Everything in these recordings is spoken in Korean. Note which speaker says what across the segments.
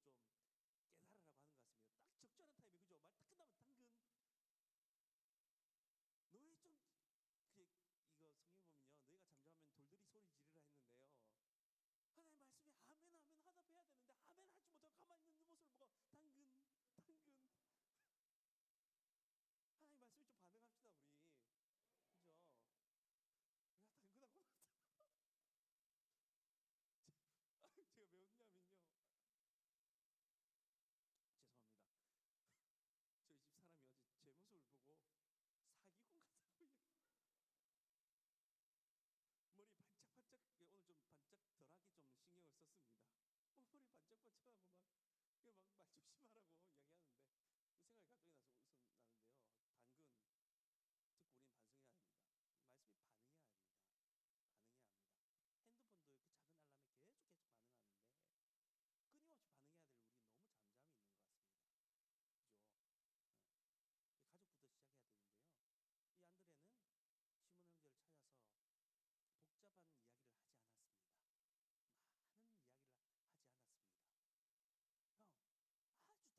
Speaker 1: 좀 깨달으라고 하는 것 같습니다. 딱 적절한 타이밍, 그죠? 말 딱 끝나면 당근. 너희 좀 이거 성경에 보면요, 너희가 잠잠하면 돌들이 소리 지르라 했는데요, 하나님 말씀에 아멘 아멘 하답해야 되는데 아멘 하지 못하고 가만히 있는 그 모습을 보고 당근. 하나님 말씀에 좀 반응합시다 우리, 그죠? 야 당근하고 제가 왜 웃냐면요, 죄송합니다. 저희 집 사람이 어제 제 모습을 보고 사기꾼 같다고 머리 반짝반짝, 오늘 좀 반짝 덜하게 좀 신경을 썼습니다. 머리 반짝반짝하고 막 말 조심하라고 이야기하는데 그 생각이 가끔이 나서 웃음 나는데요. 당근 듣고 우리는 반성해야 합니다. 말씀이 반응해야 합니다. 반응해야 합니다. 핸드폰도 이렇게 작은 알람에 계속 반응하는데 끊임없이 반응해야 될 우리 너무 잠잠히 있는 것 같습니다. 그죠? 네. 가족부터 시작해야 되는데요. 이 안드레는 시몬 형제를 찾아서 복잡한 이야기를 하지 않았습니다. 많은 이야기를 하지 않았습니다. 형, 아주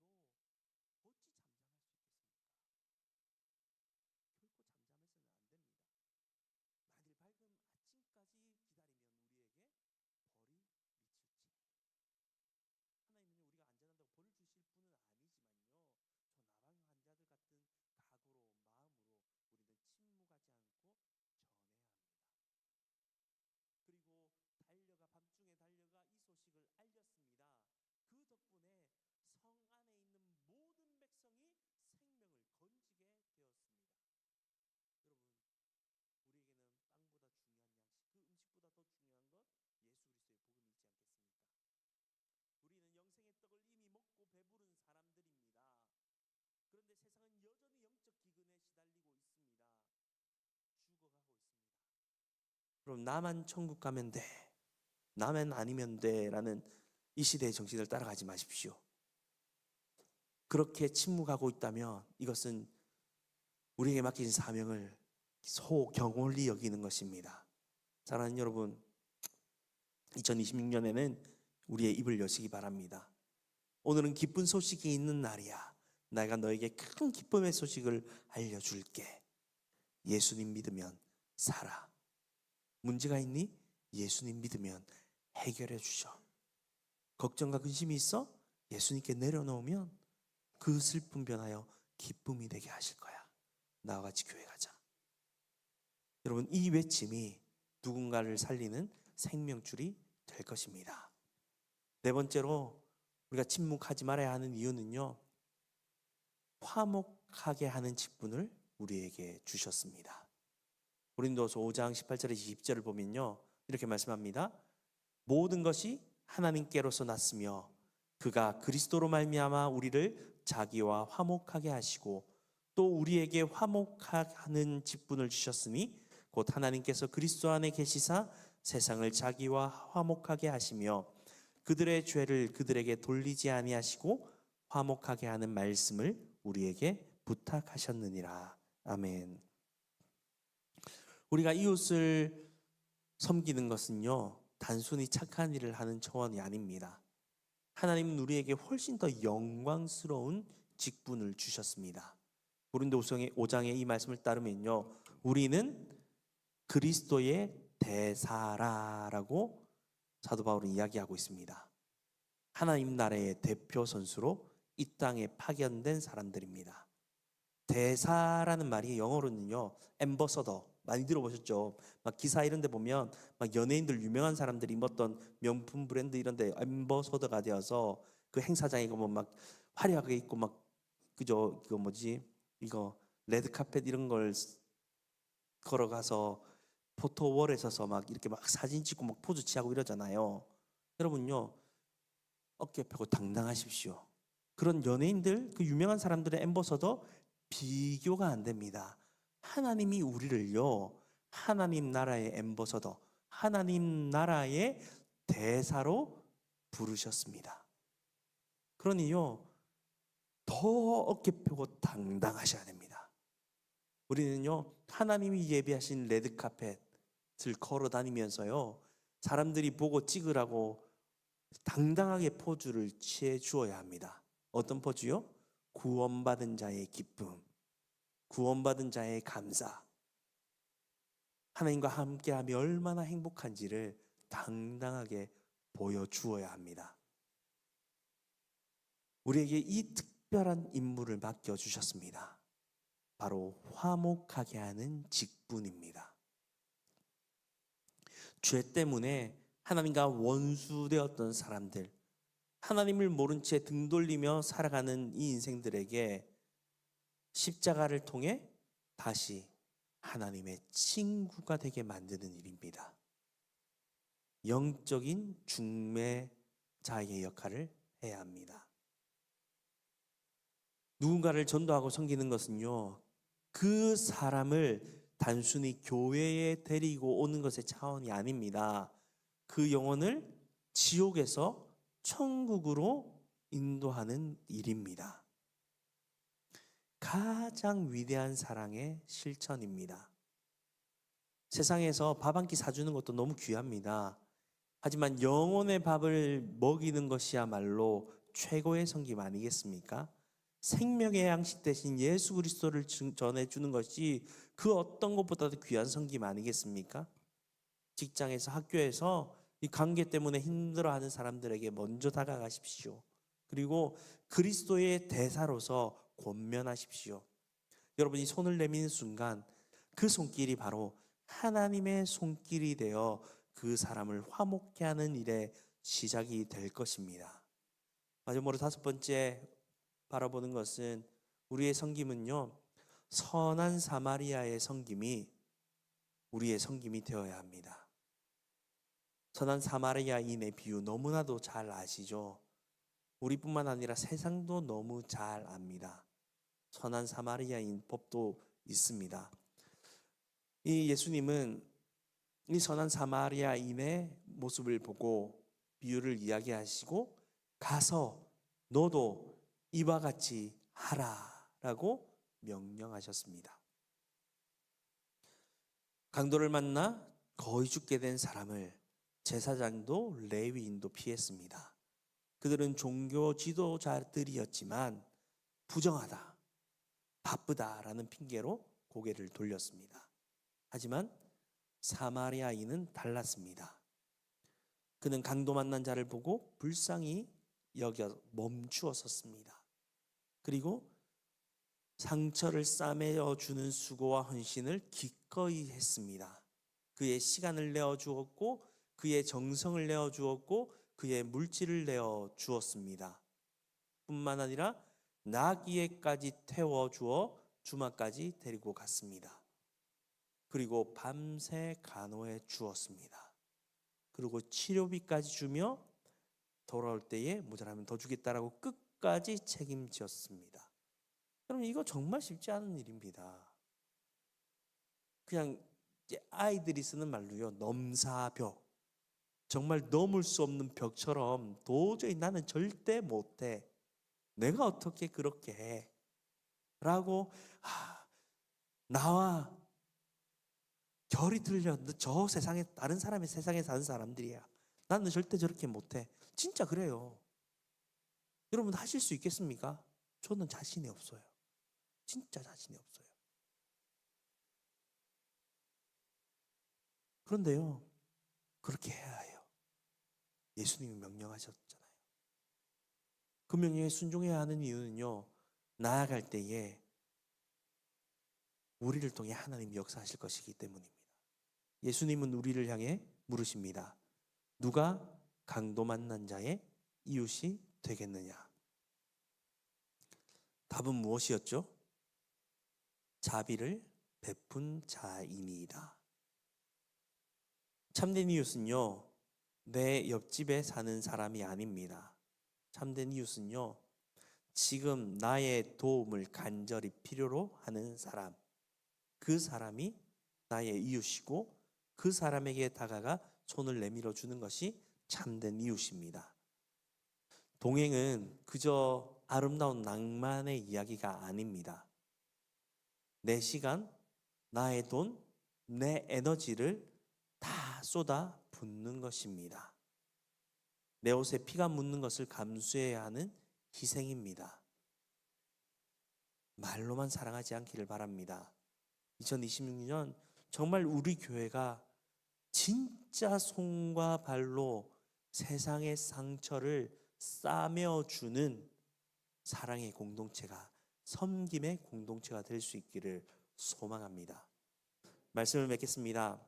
Speaker 1: 있어도 어찌 잠잠할 수 있겠습니까? 결코 잠잠해서는 안 됩니다. 만일 밝은 아침까지 기다리면 우리에게 벌이 미칠지. 하나님은요, 우리가 안전한다고 벌을 주실 분은 아니지만요, 저 나방 환자들 같은 각오로, 마음으로 우리는 침묵하지 않고 전해야 합니다. 그리고 밤중에 달려가 이 소식을 알렸습니다. 그 덕분에 성 안에 있는 모든 백성이 생명을 건지게 되었습니다. 여러분, 우리에게는 빵보다 중요한 양식, 그 음식보다 더 중요한 것 예수 그리스도의 복음이 있지 않겠습니까? 우리는 영생의 떡을 이미 먹고 배부른 사람들입니다. 그런데 세상은 여전히 영적 기근에 시달리고 있습니다. 죽어가고 있습니다. 그럼 나만 천국 가면 돼, 나만 아니면 돼 라는 이 시대의 정신을 따라가지 마십시오. 그렇게 침묵하고 있다면 이것은 우리에게 맡긴 사명을 소경홀히 여기는 것입니다. 사랑하는 여러분, 2026년에는 우리의 입을 여시기 바랍니다. 오늘은 기쁜 소식이 있는 날이야. 내가 너에게 큰 기쁨의 소식을 알려줄게. 예수님 믿으면 살아. 문제가 있니? 예수님 믿으면 해결해 주셔. 걱정과 근심이 있어? 예수님께 내려놓으면 그 슬픔 변하여 기쁨이 되게 하실 거야. 나와 같이 교회 가자. 여러분, 이 외침이 누군가를 살리는 생명줄이 될 것입니다. 네 번째로 우리가 침묵하지 말아야 하는 이유는요, 화목하게 하는 직분을 우리에게 주셨습니다. 고린도서 5장 18절에서 20절을 보면요, 이렇게 말씀합니다. 모든 것이 하나님께로서 났으며 그가 그리스도로 말미암아 우리를 자기와 화목하게 하시고 또 우리에게 화목하는 직분을 주셨으니 곧 하나님께서 그리스도 안에 계시사 세상을 자기와 화목하게 하시며 그들의 죄를 그들에게 돌리지 아니하시고 화목하게 하는 말씀을 우리에게 부탁하셨느니라. 아멘. 우리가 이웃을 섬기는 것은요, 단순히 착한 일을 하는 차원이 아닙니다. 하나님은 우리에게 훨씬 더 영광스러운 직분을 주셨습니다. 고린도후서 5장의 이 말씀을 따르면요, 우리는 그리스도의 대사라라고 사도 바울은 이야기하고 있습니다. 하나님 나라의 대표 선수로 이 땅에 파견된 사람들입니다. 대사라는 말이 영어로는요, 엠버서더, 많이 들어보셨죠? 막 기사 이런 데 보면 막 연예인들, 유명한 사람들이 입었던 명품 브랜드 이런 데 엠버서더가 되어서 그 행사장에 가면 막 화려하게 입고 막, 그죠? 이거 레드카펫 이런 걸 걸어가서 포토월에 서서 막 이렇게 막 사진 찍고 막 포즈 취하고 이러잖아요. 여러분요, 어깨 펴고 당당하십시오. 그런 연예인들, 그 유명한 사람들의 엠버서더 비교가 안 됩니다. 하나님이 우리를요, 하나님 나라의 엠버서더, 하나님 나라의 대사로 부르셨습니다. 그러니요, 더 어깨 펴고 당당하셔야 됩니다. 우리는요, 하나님이 예비하신 레드카펫을 걸어 다니면서요, 사람들이 보고 찍으라고 당당하게 포즈를 취해 주어야 합니다. 어떤 포즈요? 구원받은 자의 기쁨, 구원받은 자의 감사, 하나님과 함께하며 얼마나 행복한지를 당당하게 보여주어야 합니다. 우리에게 이 특별한 임무를 맡겨주셨습니다. 바로 화목하게 하는 직분입니다. 죄 때문에 하나님과 원수되었던 사람들, 하나님을 모른 채 등 돌리며 살아가는 이 인생들에게 십자가를 통해 다시 하나님의 친구가 되게 만드는 일입니다. 영적인 중매자의 역할을 해야 합니다. 누군가를 전도하고 섬기는 것은요, 그 사람을 단순히 교회에 데리고 오는 것의 차원이 아닙니다. 그 영혼을 지옥에서 천국으로 인도하는 일입니다. 가장 위대한 사랑의 실천입니다. 세상에서 밥 한 끼 사주는 것도 너무 귀합니다. 하지만 영혼의 밥을 먹이는 것이야말로
Speaker 2: 최고의 섬김 아니겠습니까? 생명의 양식 대신 예수 그리스도를 전해주는 것이 그 어떤 것보다도 귀한 섬김 아니겠습니까? 직장에서 학교에서 이 관계 때문에 힘들어하는 사람들에게 먼저 다가가십시오. 그리고 그리스도의 대사로서 권면하십시오. 여러분이 손을 내미는 순간 그 손길이 바로 하나님의 손길이 되어 그 사람을 화목케 하는 일의 시작이 될 것입니다. 마지막으로 다섯 번째 바라보는 것은 우리의 섬김은요, 선한 사마리아의 섬김이 우리의 섬김이 되어야 합니다. 선한 사마리아인의 비유 너무나도 잘 아시죠? 우리뿐만 아니라 세상도 너무 잘 압니다. 선한 사마리아인 법도 있습니다. 이 예수님은 이 선한 사마리아인의 모습을 보고 비유를 이야기하시고 가서 너도 이와 같이 하라라고 명령하셨습니다. 강도를 만나 거의 죽게 된 사람을 제사장도 레위인도 피했습니다. 그들은 종교 지도자들이었지만 부정하다, 바쁘다라는 핑계로 고개를 돌렸습니다. 하지만 사마리아인은 달랐습니다. 그는 강도 만난 자를 보고 불쌍히 여겨 멈추어 섰습니다. 그리고 상처를 싸매어 주는 수고와 헌신을 기꺼이 했습니다. 그의 시간을 내어 주었고 그의 정성을 내어 주었고 그의 물질을 내어 주었습니다. 뿐만 아니라 나귀에까지 태워 주어 주마까지 데리고 갔습니다. 그리고 밤새 간호해 주었습니다. 그리고 치료비까지 주며 돌아올 때에 모자라면 더 주겠다라고 끝까지 책임졌습니다. 여러분, 이거 정말 쉽지 않은 일입니다. 그냥 이제 아이들이 쓰는 말로요, 넘사벽. 정말 넘을 수 없는 벽처럼 도저히 나는 절대 못해. 내가 어떻게 그렇게 해? 라고 나와 결이 틀려. 저 세상에 다른 사람의 세상에 사는 사람들이야. 나는 절대 저렇게 못해. 진짜 그래요. 여러분 하실 수 있겠습니까? 저는 자신이 없어요. 진짜 자신이 없어요. 그런데요, 그렇게 해야 해요. 예수님이 명령하셨잖아요. 그 명령에 순종해야 하는 이유는요, 나아갈 때에 우리를 통해 하나님이 역사하실 것이기 때문입니다. 예수님은 우리를 향해 물으십니다. 누가 강도 만난 자의 이웃이 되겠느냐? 답은 무엇이었죠? 자비를 베푼 자이니이다. 참된 이웃은요, 내 옆집에 사는 사람이 아닙니다. 참된 이웃은요, 지금 나의 도움을 간절히 필요로 하는 사람, 그 사람이 나의 이웃이고 그 사람에게 다가가 손을 내밀어 주는 것이 참된 이웃입니다. 동행은 그저 아름다운 낭만의 이야기가 아닙니다. 내 시간, 나의 돈, 내 에너지를 다 쏟아 붓는 것입니다. 내 옷에 피가 묻는 것을 감수해야 하는 희생입니다. 말로만 사랑하지 않기를 바랍니다. 2026년 정말 우리 교회가 진짜 손과 발로 세상의 상처를 싸매어 주는 사랑의 공동체가, 섬김의 공동체가 될 수 있기를 소망합니다. 말씀을 맺겠습니다.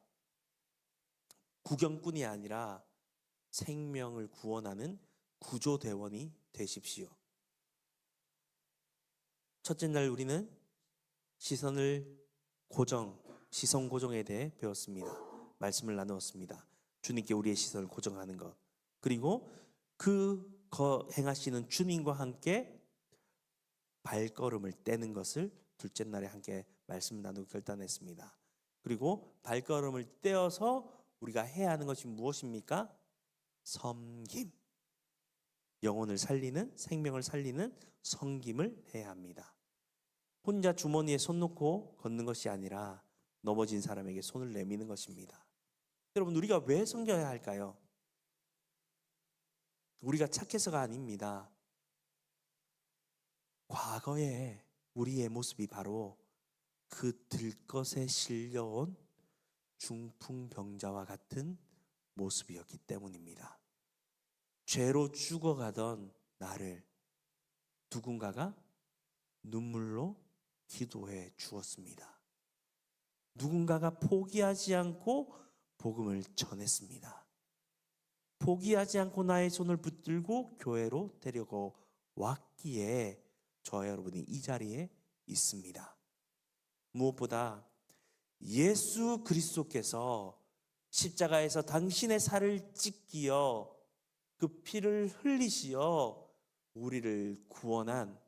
Speaker 2: 구경꾼이 아니라 생명을 구원하는 구조대원이 되십시오. 첫째 날 우리는 시선 고정에 대해 배웠습니다. 말씀을 나누었습니다. 주님께 우리의 시선을 고정하는 것, 그리고 행하시는 주님과 함께 발걸음을 떼는 것을 둘째 날에 함께 말씀 나누고 결단했습니다. 그리고 발걸음을 떼어서 우리가 해야 하는 것이 무엇입니까? 섬김. 영혼을 살리는, 생명을 살리는 섬김을 해야 합니다. 혼자 주머니에 손 놓고 걷는 것이 아니라 넘어진 사람에게 손을 내미는 것입니다. 여러분, 우리가 왜 섬겨야 할까요? 우리가 착해서가 아닙니다. 과거에 우리의 모습이 바로 그 들것에 실려온 중풍병자와 같은 모습이었기 때문입니다. 죄로 죽어가던 나를 누군가가 눈물로 기도해 주었습니다. 누군가가 포기하지 않고 복음을 전했습니다. 포기하지 않고 나의 손을 붙들고 교회로 데리고 왔기에 저와 여러분이 이 자리에 있습니다. 무엇보다 예수 그리스도께서 십자가에서 당신의 살을 찢기어 그 피를 흘리시어 우리를 구원한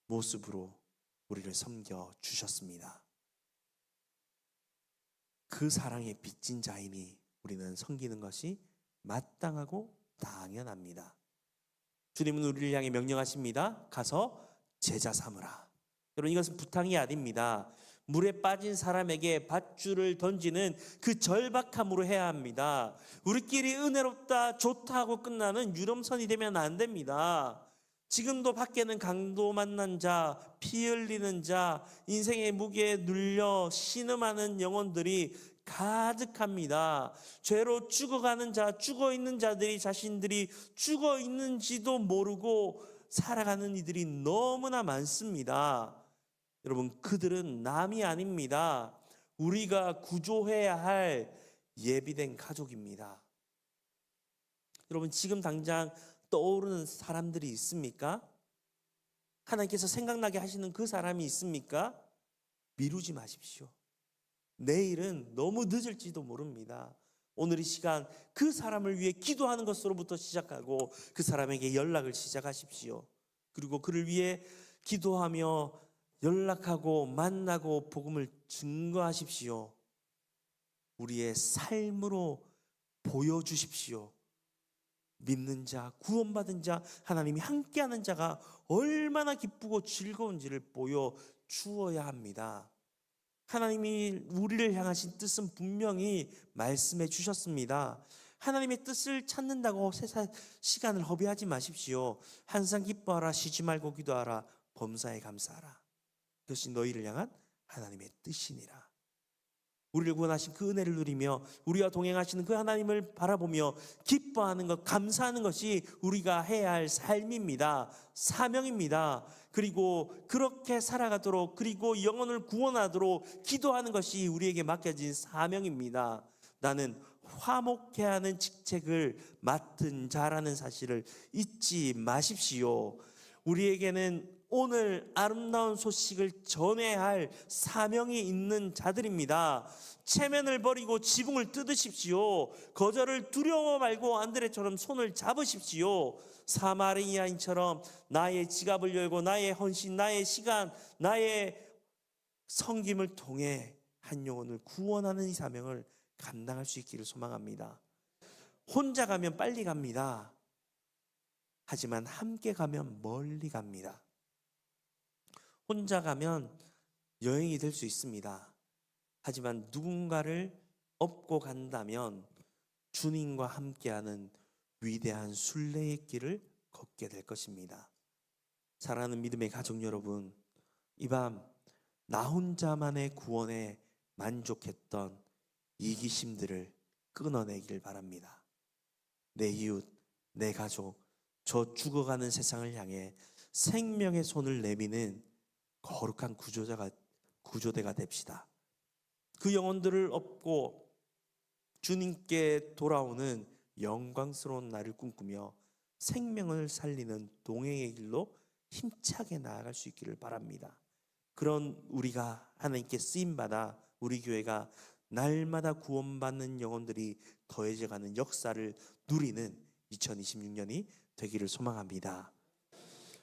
Speaker 2: 모습으로 우리를 섬겨 주셨습니다. 그 사랑에 빚진 자이니 우리는 섬기는 것이 마땅하고 당연합니다. 주님은 우리를 향해 명령하십니다. 가서 제자 삼으라. 여러분, 이것은 부탁이 아닙니다. 물에 빠진 사람에게 밧줄을 던지는 그 절박함으로 해야 합니다. 우리끼리 은혜롭다 좋다 하고 끝나는 유람선이 되면 안 됩니다. 지금도 밖에는 강도 만난 자, 피 흘리는 자, 인생의 무게에 눌려 신음하는 영혼들이 가득합니다. 죄로 죽어가는 자, 죽어있는 자들이 자신들이 죽어있는지도 모르고 살아가는 이들이 너무나 많습니다. 여러분, 그들은 남이 아닙니다. 우리가 구조해야 할 예비된 가족입니다. 여러분, 지금 당장 떠오르는 사람들이 있습니까? 하나님께서 생각나게 하시는 그 사람이 있습니까? 미루지 마십시오. 내일은 너무 늦을지도 모릅니다. 오늘 이 시간 그 사람을 위해 기도하는 것으로부터 시작하고 그 사람에게 연락을 시작하십시오. 그리고 그를 위해 기도하며 연락하고 만나고 복음을 증거하십시오. 우리의 삶으로 보여주십시오. 믿는 자, 구원받은 자, 하나님이 함께하는 자가 얼마나 기쁘고 즐거운지를 보여주어야 합니다. 하나님이 우리를 향하신 뜻은 분명히 말씀해 주셨습니다. 하나님의 뜻을 찾는다고 시간을 허비하지 마십시오. 항상 기뻐하라, 쉬지 말고 기도하라, 범사에 감사하라. 그것이 너희를 향한 하나님의 뜻이니라. 우리를 구원하신 그 은혜를 누리며 우리와 동행하시는 그 하나님을 바라보며 기뻐하는 것, 감사하는 것이 우리가 해야 할 삶입니다. 사명입니다. 그리고 그렇게 살아가도록, 그리고 영혼을 구원하도록 기도하는 것이 우리에게 맡겨진 사명입니다. 나는 화목케 하는 직책을 맡은 자라는 사실을 잊지 마십시오. 우리에게는 오늘 아름다운 소식을 전해야 할 사명이 있는 자들입니다. 체면을 버리고 지붕을 뜯으십시오. 거절을 두려워 말고 안드레처럼 손을 잡으십시오. 사마리아인처럼 나의 지갑을 열고 나의 헌신, 나의 시간, 나의 섬김을 통해 한 영혼을 구원하는 이 사명을 감당할 수 있기를 소망합니다. 혼자 가면 빨리 갑니다. 하지만 함께 가면 멀리 갑니다. 혼자 가면 여행이 될 수 있습니다. 하지만 누군가를 업고 간다면 주님과 함께하는 위대한 순례의 길을 걷게 될 것입니다. 사랑하는 믿음의 가족 여러분, 이 밤 나 혼자만의 구원에 만족했던 이기심들을 끊어내길 바랍니다. 내 이웃, 내 가족, 저 죽어가는 세상을 향해 생명의 손을 내미는 거룩한 구조대가 됩시다. 그 영혼들을 업고 주님께 돌아오는 영광스러운 날을 꿈꾸며 생명을 살리는 동행의 길로 힘차게 나아갈 수 있기를 바랍니다. 그런 우리가 하나님께 쓰임받아 우리 교회가 날마다 구원받는 영혼들이 더해져가는 역사를 누리는 2026년이 되기를 소망합니다.